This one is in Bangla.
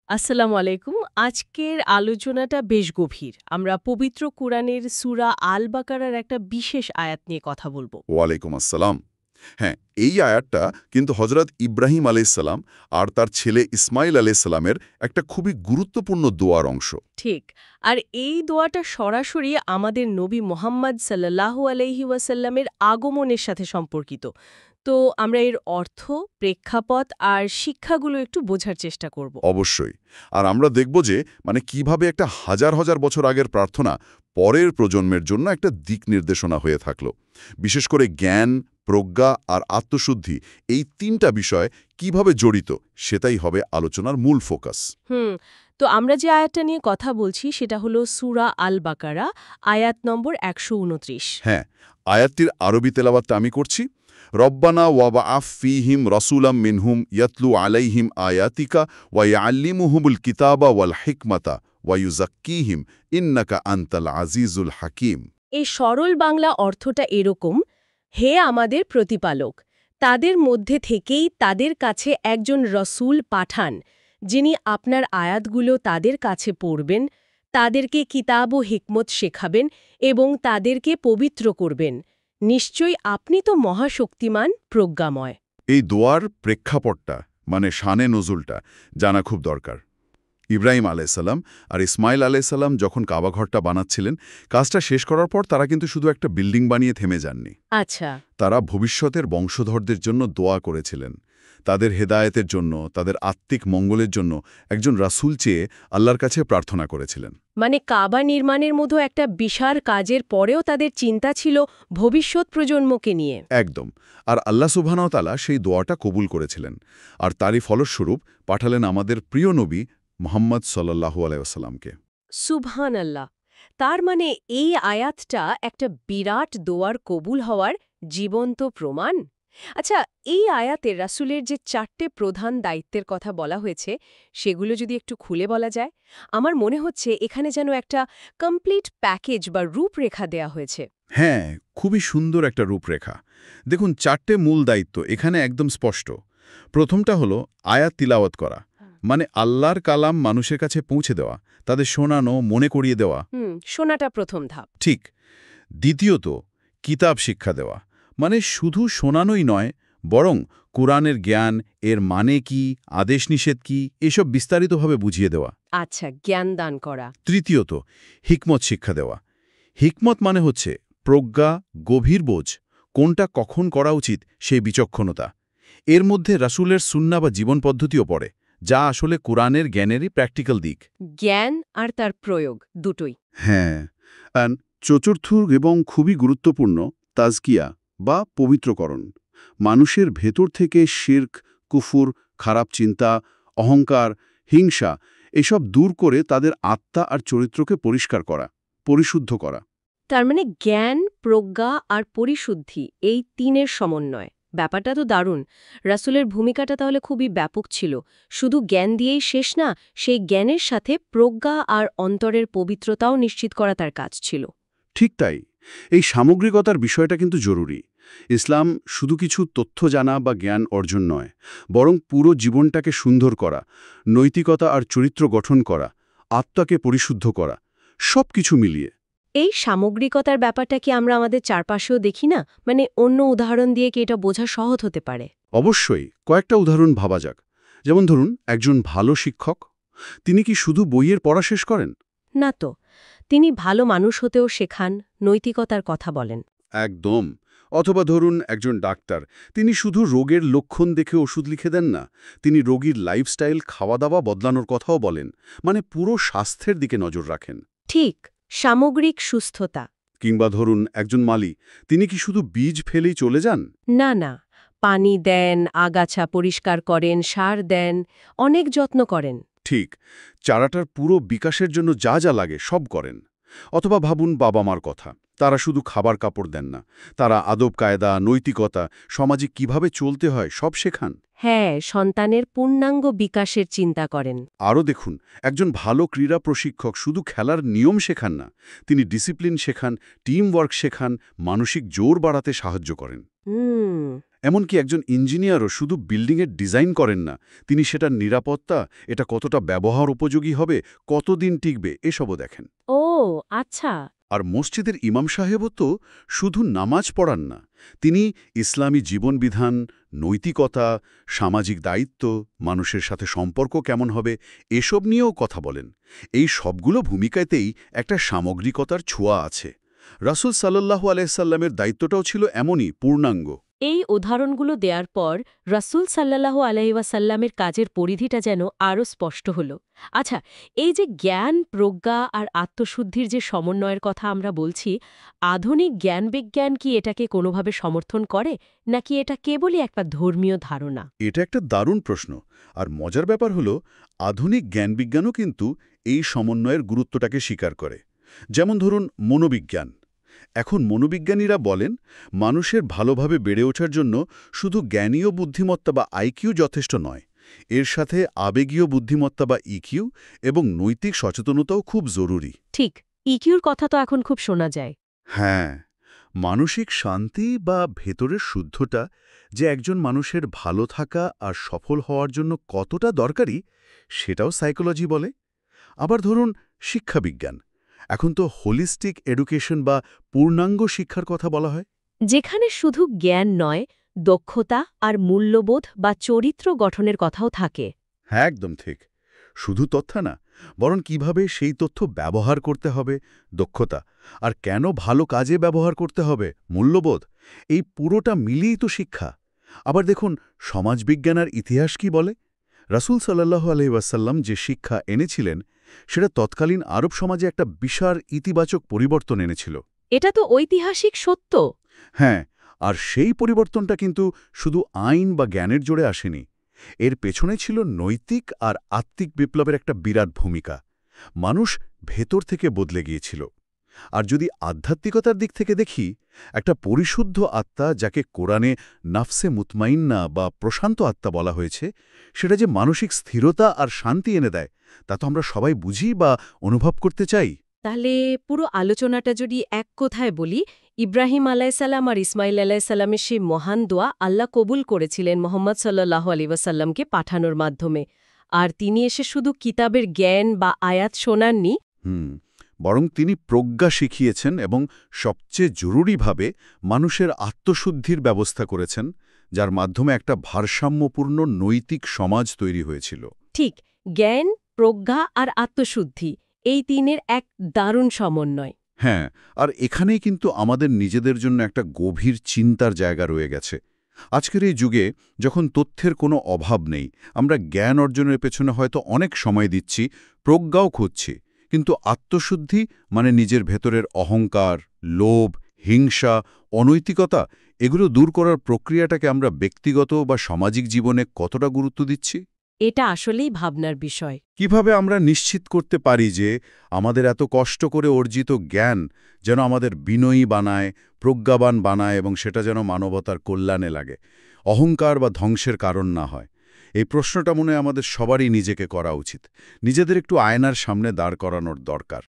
আসসালামু আলাইকুম। আজকের আলোচনাটা বেশ গভীর। আমরা পবিত্র কুরআনের সূরা আল বাকারার একটা বিশেষ আয়াত নিয়ে কথা বলব। ওয়ালাইকুম আসসালাম। হ্যাঁ, এই আয়াতটা কিন্তু হজরত ইব্রাহিম আলাইসাল্লাম আর তার ছেলে ইসমাইল আলাইসাল্লামের একটা খুবই গুরুত্বপূর্ণ দোয়ার অংশ। ঠিক। আর এই দোয়াটা সরাসরি আমাদের নবী মোহাম্মদ সাল্লাল্লাহু আলাইহি ওয়াসাল্লামের আগমনের সাথে সম্পর্কিত। তো আমরা এর অর্থ, প্রেক্ষাপট আর শিক্ষাগুলো একটু বোঝার চেষ্টা করব। অবশ্যই। আর আমরা দেখব যে কিভাবে একটা হাজার হাজার বছর আগের প্রার্থনা পরের প্রজন্মের জন্য একটা দিক নির্দেশনা হয়ে থাকলো। বিশেষ করে জ্ঞান, প্রজ্ঞা আর আত্মশুদ্ধি, এই তিনটা বিষয় কিভাবে জড়িত, সেটাই হবে আলোচনার মূল ফোকাস। হুম। তো আমরা যে আয়াতটা নিয়ে কথা বলছি সেটা হলো সূরা আল বাকারা, আয়াত নম্বর ১২৯। হ্যাঁ, আয়াতটির আরবি তেলাওয়াতটা আমি করছি। রব্বানা ওয়াবআফ ফীহিম রাসূলাম মিনহুম ইয়াতলু আলাইহিম আয়াতিকা ওয়া ইউআল্লিমুহুমুল কিতাবা ওয়াল হিকমাতা ওয়া ইউযাক্কিহিম ইন্নাকা আনতাল আজিজুল হাকীম। এই সরল বাংলা অর্থটা এরকম: হে আমাদের প্রতিপালক, তাদের মধ্যে থেকেই তাদের কাছে একজন রসূল পাঠান, যিনি আপনার আয়াতগুলো তাদের কাছে পড়বেন, তাদেরকে কিতাব ও হিকমত শেখাবেন এবং তাদেরকে পবিত্র করবেন। নিশ্চয়ই আপনি তো মহাশক্তিমান, প্রজ্ঞাময়। এই দোয়ার প্রেক্ষাপটটা শানে নজুলটা জানা খুব দরকার। ইব্রাহিম আলাইসাল্লাম আর ইসমাইল আলাইসাল্লাম যখন কাবাঘরটা বানাচ্ছিলেন, কাজটা শেষ করার পর তারা কিন্তু শুধু একটা বিল্ডিং বানিয়ে থেমে যাননি। আচ্ছা। তারা ভবিষ্যতের বংশধরদের জন্য দোয়া করেছিলেন। তাদের হেদায়েতের জন্য, তাদের আত্মিক মঙ্গলের জন্য একজন রাসূল চেয়ে আল্লাহর কাছে প্রার্থনা করেছিলেন। মানে কাবা নির্মাণের মতো একটা বিশাল কাজের পরেও তাদের চিন্তা ছিল ভবিষ্যৎ প্রজন্মকে নিয়ে। একদম। আর আল্লাহ সুবহানাহু ওয়া তাআলা সেই দোয়াটা কবুল করেছিলেন। আর তারই ফলস্বরূপ পাঠালেন আমাদের প্রিয় নবী মুহাম্মদ সাল্লাল্লাহু আলাইহি ওয়াসাল্লামকে। সুবহানাল্লাহ। তার মানে এই আয়াতটা একটা বিরাট দোয়ার কবুল হওয়ার জীবন্ত প্রমাণ। আচ্ছা, এই আয়াতে রাসূলের যে ৪টে প্রধান দায়িত্বের কথা বলা হয়েছে, সেগুলো যদি একটু খুলে বলা যায়। আমার মনে হচ্ছে এখানে যেন একটা কমপ্লিট প্যাকেজ বা রূপরেখা দেয়া হয়েছে। হ্যাঁ, খুবই সুন্দর একটা রূপরেখা। দেখুন, ৪টে মূল দায়িত্ব এখানে একদম স্পষ্ট। প্রথমটা হলো আয়াত তিলাওয়াত করা, মানে আল্লাহর কালাম মানুষের কাছে পৌঁছে দেওয়া, তাদের শোনানো, মনে করিয়ে দেওয়া। শোনাটা প্রথম ধাপ। ঠিক। দ্বিতীয়ত, কিতাব শিক্ষা দেওয়া, মানে শুধু শোনানোই নয়, বরং কোরআনের জ্ঞান, এর মানে কি, আদেশ নিষেধ কি, এসব বিস্তারিতভাবে বুঝিয়ে দেওয়া। আচ্ছা, জ্ঞান দান করা। তৃতীয়ত, হিকমত শিক্ষা দেওয়া। হিকমত মানে হচ্ছে প্রজ্ঞা, গভীর বোঝ, কোনটা কখন করা উচিত সেই বিচক্ষণতা। এর মধ্যে রাসূলের সুন্নাহ বা জীবন পদ্ধতিও পড়ে, যা আসলে কোরআনের জ্ঞানেরই প্র্যাকটিক্যাল দিক। জ্ঞান আর তার প্রয়োগ দুটোই। হ্যাঁ। চতুর্থ এবং খুবই গুরুত্বপূর্ণ, তাজকিয়া বা পবিত্রকরণ। মানুষের ভেতর থেকে শিরক, কুফুর, খারাপ চিন্তা, অহংকার, হিংসা এসব দূর করে তাদের আত্মা আর চরিত্রকে পরিষ্কার করা, পরিশুদ্ধ করা। তার মানে জ্ঞান, প্রজ্ঞা আর পরিশুদ্ধি, এই তিনের সমন্বয়। ব্যাপারটা তো দারুণ। রাসূলের ভূমিকাটা তাহলে খুবই ব্যাপক ছিল। শুধু জ্ঞান দিয়েই শেষ না, সেই জ্ঞানের সাথে প্রজ্ঞা আর অন্তরের পবিত্রতাও নিশ্চিত করা তার কাজ ছিল। ঠিক তাই। এই সামগ্রিকতার বিষয়টা কিন্তু জরুরি। ইসলাম শুধু কিছু তথ্য জানা বা জ্ঞান অর্জন নয়, বরং পুরো জীবনটাকে সুন্দর করা, নৈতিকতা আর চরিত্র গঠন করা, আত্মাকে পরিশুদ্ধ করা, সব কিছু মিলিয়ে। এই সামগ্রিকতার ব্যাপারটা কি আমরা আমাদের চারপাশেও দেখি না? মানে অন্য উদাহরণ দিয়ে কি এটা বোঝা সহজ হতে পারে? অবশ্যই কয়েকটা উদাহরণ ভাবা যাক। যেমন ধরুন, একজন ভালো শিক্ষক, তিনি কি শুধু বইয়ের পড়া শেষ করেন? না তো। তিনি ভালো মানুষ হতেও শেখান, নৈতিকতার কথা বলেন। একদম। অথবা ধরুন, একজন ডাক্তার, তিনি শুধু রোগের লক্ষণ দেখে ওষুধ লিখে দেন না, তিনি রোগীর লাইফস্টাইল, খাওয়া দাওয়া বদলানোর কথাও বলেন, মানে পুরো স্বাস্থ্যের দিকে নজর রাখেন। ঠিক, সামগ্রিক সুস্থতা। কিংবা ধরুন, একজন মালি, তিনি কি শুধু বীজ ফেলেই চলে যান? না না, পানি দেন, আগাছা পরিষ্কার করেন, সার দেন, অনেক যত্ন করেন। ঠিক, চারাটার পুরো বিকাশের জন্য যা যা লাগে সব করেন। অথবা ভাবুন বাবা মার কথা, তারা শুধু খাবার কাপড় দেন না, তারা আদব কায়দা, নৈতিকতা, সমাজে কিভাবে চলতে হয় সব শেখান। হ্যাঁ, সন্তানের পূর্ণাঙ্গ বিকাশের চিন্তা করেন। আরও দেখুন, একজন ভালো ক্রীড়া প্রশিক্ষক শুধু খেলার নিয়ম শেখান না, তিনি ডিসিপ্লিন শেখান, টিম ওয়ার্ক শেখান, মানসিক জোর বাড়াতে সাহায্য করেন। এমনকি একজন ইঞ্জিনিয়ারও শুধু বিল্ডিংয়ের ডিজাইন করেন না, তিনি সেটার নিরাপত্তা, এটা কতটা ব্যবহার উপযোগী হবে, কতদিন টিকবে, এসবও দেখেন। ও আচ্ছা। আর মসজিদের ইমাম সাহেবও তো শুধু নামাজ পড়ান না, তিনি ইসলামী জীবনবিধান, নৈতিকতা, সামাজিক দায়িত্ব, মানুষের সাথে সম্পর্ক কেমন হবে, এসব নিয়েও কথা বলেন। এই সবগুলো ভূমিকাতেই একটা সামগ্রিকতার ছোঁয়া আছে। রাসূল সাল্লাল্লাহু আলাইহি সাল্লামের দায়িত্বটাও ছিল এমনই পূর্ণাঙ্গ। এই উদাহরণগুলো দেওয়ার পর রাসূল সাল্লাল্লাহু আলাইহি ওয়াসাল্লামের কাজের পরিধিটা যেন আরও স্পষ্ট হল। আচ্ছা, এই যে জ্ঞান, প্রজ্ঞা আর আত্মশুদ্ধির যে সমন্বয়ের কথা আমরা বলছি, আধুনিক জ্ঞানবিজ্ঞান কি এটাকে কোনোভাবে সমর্থন করে, নাকি এটা কেবলই একটা ধর্মীয় ধারণা? এটা একটা দারুণ প্রশ্ন। আর মজার ব্যাপার হলো, আধুনিক জ্ঞানবিজ্ঞানও কিন্তু এই সমন্বয়ের গুরুত্বটাকে স্বীকার করে। যেমন ধরুন মনোবিজ্ঞান। এখন মনোবিজ্ঞানীরা বলেন, মানুষের ভালোভাবে বেড়ে ওঠার জন্য শুধু জ্ঞানীয় বুদ্ধিমত্তা বা আইকিউ যথেষ্ট নয়, এর সাথে আবেগীয় বুদ্ধিমত্তা বা ইকিউ এবং নৈতিক সচেতনতাও খুব জরুরি। ঠিক, ইকিউর কথা তো এখন খুব শোনা যায়। হ্যাঁ, মানসিক শান্তি বা ভেতরের শুদ্ধতা যে একজন মানুষের ভালো থাকা আর সফল হওয়ার জন্য কতটা দরকারি, সেটাও সাইকোলজি বলে। আবার ধরুন শিক্ষাবিজ্ঞান। এখন তো হোলিস্টিক এডুকেশন বা পূর্ণাঙ্গ শিক্ষার কথা বলা হয়। যেখানে শুধু জ্ঞান নয়, দক্ষতা আর মূল্যবোধ বা চরিত্র গঠনের কথাও থাকে। হ্যাঁ, একদম ঠিক। শুধু তথ্য না, বরং কিভাবে সেই তথ্য ব্যবহার করতে হবে, দক্ষতা, আর কেন ভালো কাজে ব্যবহার করতে হবে, মূল্যবোধ, এই পুরোটা মিলিয়েই তো শিক্ষা। আবার দেখুন সমাজবিজ্ঞান আর ইতিহাস কি বলে। রাসূল সাল্লাল্লাহু আলাইহি ওয়াসাল্লাম যে শিক্ষা এনেছিলেন, সেটা তৎকালীন আরব সমাজে একটা বিশাল ইতিবাচক পরিবর্তন এনেছিল। এটা তো ঐতিহাসিক সত্য। হ্যাঁ, আর সেই পরিবর্তনটা কিন্তু শুধু আইন বা জ্ঞানের জোরে আসেনি। এর পেছনে ছিল নৈতিক আর আত্মিক বিপ্লবের একটা বিরাট ভূমিকা। মানুষ ভেতর থেকে বদলে গিয়েছিল। আর যদি আধ্যাত্মিকতার দিক থেকে দেখি, একটা পরিশুদ্ধ আত্মা, যাকে কোরআনে নাফসে মুতমাইন্না বা প্রশান্ত আত্মা বলা হয়েছে, সেটা যে মানসিক স্থিরতা আর শান্তি এনে দেয়, তা তো আমরা সবাই বুঝি বা অনুভব করতে চাই। তাহলে পুরো আলোচনাটা যদি এক কথায় বলি, ইব্রাহিম আলাইসাল্লাম আর ইসমাইল আলাইসাল্লামের সেই মহান দোয়া আল্লাহ কবুল করেছিলেন মোহাম্মদ সাল্লাল্লাহু আলাইহি ওয়াসাল্লামকে পাঠানোর মাধ্যমে। আর তিনি এসে শুধু কিতাবের জ্ঞান বা আয়াত শোনাননি, বরং তিনি প্রজ্ঞা শিখিয়েছেন এবং সবচেয়ে জরুরিভাবে মানুষের আত্মশুদ্ধির ব্যবস্থা করেছেন, যার মাধ্যমে একটা ভারসাম্যপূর্ণ নৈতিক সমাজ তৈরি হয়েছিল। ঠিক, জ্ঞান, প্রজ্ঞা আর আত্মশুদ্ধি, এই তিনের এক দারুণ সমন্বয়। হ্যাঁ, আর এখানেই কিন্তু আমাদের নিজেদের জন্য একটা গভীর চিন্তার জায়গা রয়ে গেছে। আজকের এই যুগে যখন তথ্যের কোনো অভাব নেই, আমরা জ্ঞান অর্জনের পেছনে হয়তো অনেক সময় দিচ্ছি, প্রজ্ঞাও খুঁজছি, কিন্তু আত্মশুদ্ধি মানে নিজের ভেতরের অহংকার, লোভ, হিংসা, অনৈতিকতা, এগুলো দূর করার প্রক্রিয়াটাকে আমরা ব্যক্তিগত বা সামাজিক জীবনে কতটা গুরুত্ব দিচ্ছি? এটা আসলেই ভাবনার বিষয়। কিভাবে আমরা নিশ্চিত করতে পারি যে আমাদের এত কষ্ট করে অর্জিত জ্ঞান যেন আমাদের বিনয়ী বানায়, প্রজ্ঞাবান বানায় এবং সেটা যেন মানবতার কল্যাণে লাগে, অহংকার বা ধ্বংসের কারণ না হয়? এই প্রশ্নটা মনে হয় আমাদের সবারই নিজেকে করা উচিত। নিজেদের একটু আয়নার সামনে দাঁড় করানোর দরকার।